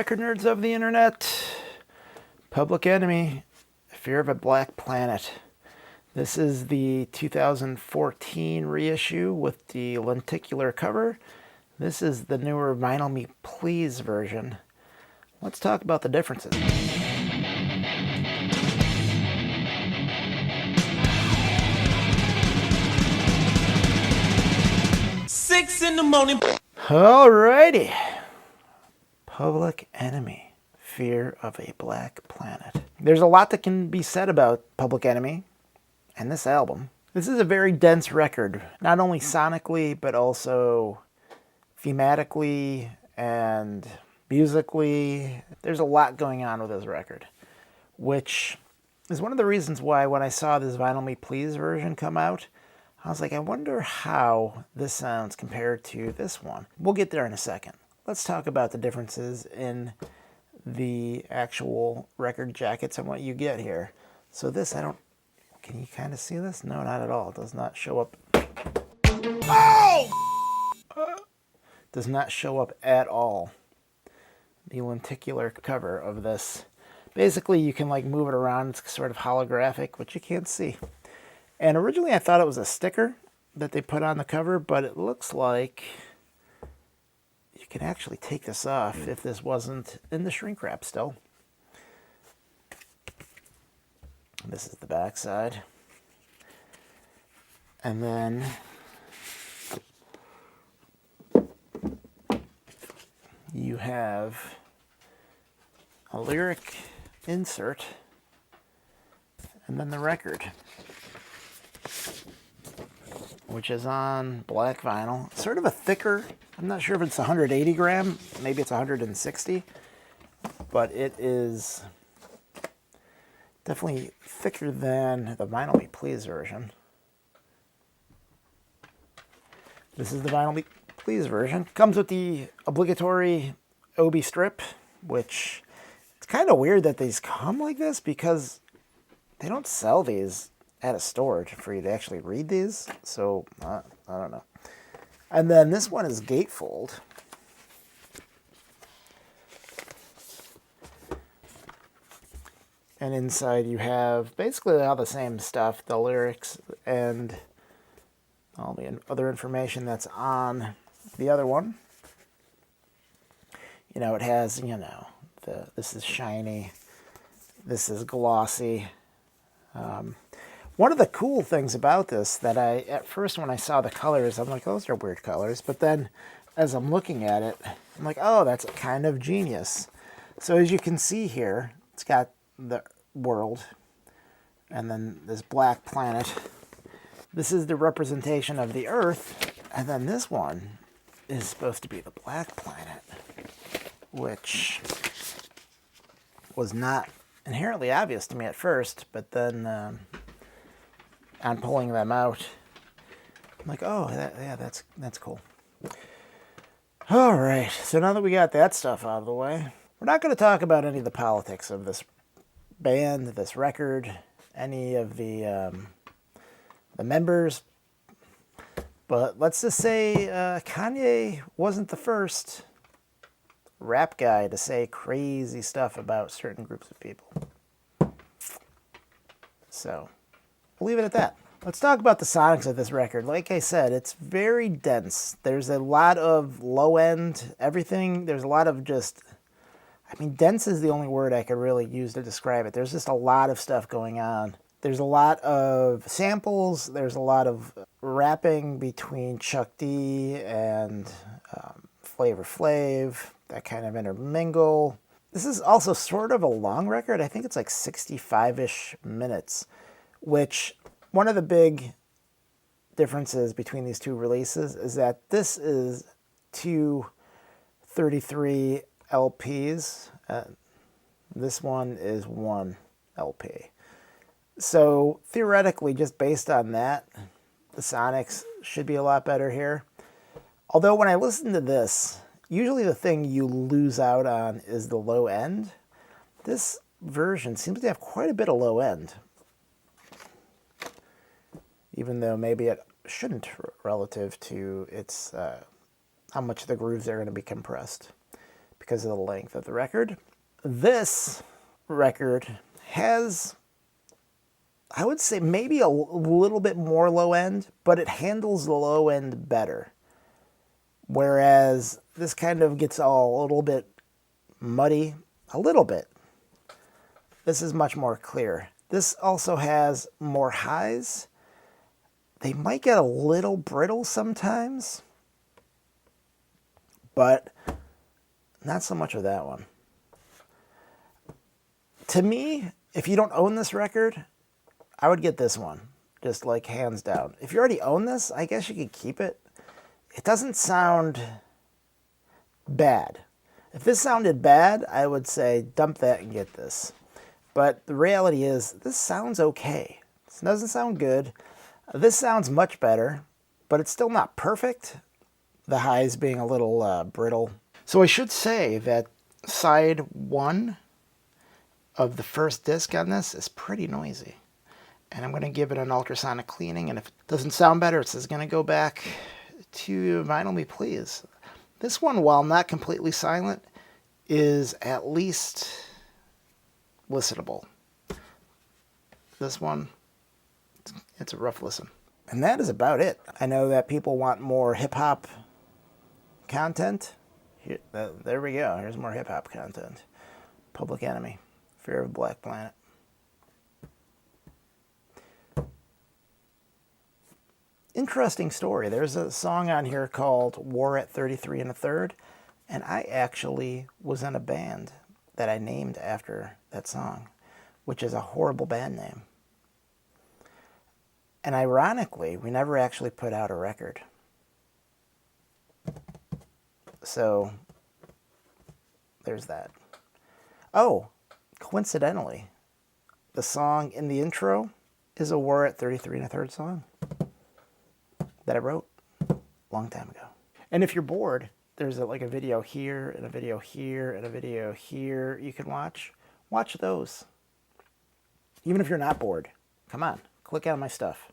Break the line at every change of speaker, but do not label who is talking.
record nerds of the internet. Public Enemy, Fear of a Black Planet. This is the 2014 reissue with the lenticular cover. This is the newer Vinyl Me Please version. Let's talk about the differences.
6 in the morning.
Alrighty. Public Enemy, Fear of a Black Planet. There's a lot that can be said about Public Enemy and this album. This is a very dense record, not only sonically, but also thematically and musically. There's a lot going on with this record, which is one of the reasons why when I saw this Vinyl Me Please version come out, I was like, I wonder how this sounds compared to this one. We'll get there in a second. Let's talk about the differences in the actual record jackets and what you get here. So this, can you kind of see this? No, not at all. It does not show up. Oh! Does not show up at all. The lenticular cover of this. Basically, you can like move it around. It's sort of holographic, which you can't see. And originally I thought it was a sticker that they put on the cover, but it looks like you can actually take this off if this wasn't in the shrink wrap still. This is the back side. And then you have a lyric insert and then the record, which is on black vinyl. Sort of a thicker, I'm not sure if it's 180 gram, maybe it's 160, but it is definitely thicker than the Vinyl Me Please version. This is the Vinyl Me Please version. Comes with the obligatory OB strip, which it's kind of weird that these come like this because they don't sell these at a store for you to actually read these, so I don't know. And then this one is gatefold. And inside you have basically all the same stuff, the lyrics and all the other information that's on the other one. You know, it has, you know, this is shiny, this is glossy. One of the cool things about this that at first when I saw the colors, I'm like, those are weird colors. But then as I'm looking at it, I'm like, oh, that's kind of genius. So as you can see here, it's got the world and then this black planet. This is the representation of the Earth. And then this one is supposed to be the black planet, which was not inherently obvious to me at first, but then on pulling them out, I'm like, oh, yeah, that's cool. All right, so now that we got that stuff out of the way, we're not going to talk about any of the politics of this band, this record, any of the members, but let's just say Kanye wasn't the first rap guy to say crazy stuff about certain groups of people. So we'll leave it at that. Let's talk about the sonics of this record. Like I said, it's very dense. There's a lot of low end everything. There's a lot of just, I mean, dense is the only word I could really use to describe it. There's just a lot of stuff going on. There's a lot of samples. There's a lot of rapping between Chuck D and Flavor Flav, that kind of intermingle. This is also sort of a long record. I think it's like 65-ish minutes, which one of the big differences between these two releases is that this is 2 33 LPs. This one is 1 LP. So theoretically, just based on that, the sonics should be a lot better here. Although when I listen to this, usually the thing you lose out on is the low end. This version seems to have quite a bit of low end, even though maybe it shouldn't relative to its how much the grooves are going to be compressed. because of the length of the record. This record has, I would say, maybe a little bit more low end, but it handles the low end better. Whereas this kind of gets all a little bit muddy, a little bit. This is much more clear. This also has more highs. They might get a little brittle sometimes, but not so much with that one. To me, if you don't own this record, I would get this one, just like hands down. If you already own this, I guess you could keep it. It doesn't sound bad. If this sounded bad, I would say dump that and get this. But the reality is, this sounds okay. This doesn't sound good. This sounds much better, but it's still not perfect. The highs being a little brittle. So I should say that side 1 of the first disc on this is pretty noisy. And I'm going to give it an ultrasonic cleaning, and if it doesn't sound better, it's going to go back to Vinyl Me Please. This one, while not completely silent, is at least listenable. This one, it's a rough listen. And that is about it. I know that people want more hip-hop content. Here, there we go. Here's more hip-hop content. Public Enemy, Fear of a Black Planet. Interesting story. There's a song on here called War at 33 1/3, and I actually was in a band that I named after that song, which is a horrible band name. And ironically, we never actually put out a record. So, there's that. Oh, coincidentally, the song in the intro is a War at 33 1/3 song that I wrote a long time ago. And if you're bored, there's like a video here, and a video here, and a video here you can watch. Watch those. Even if you're not bored, come on, click on my stuff.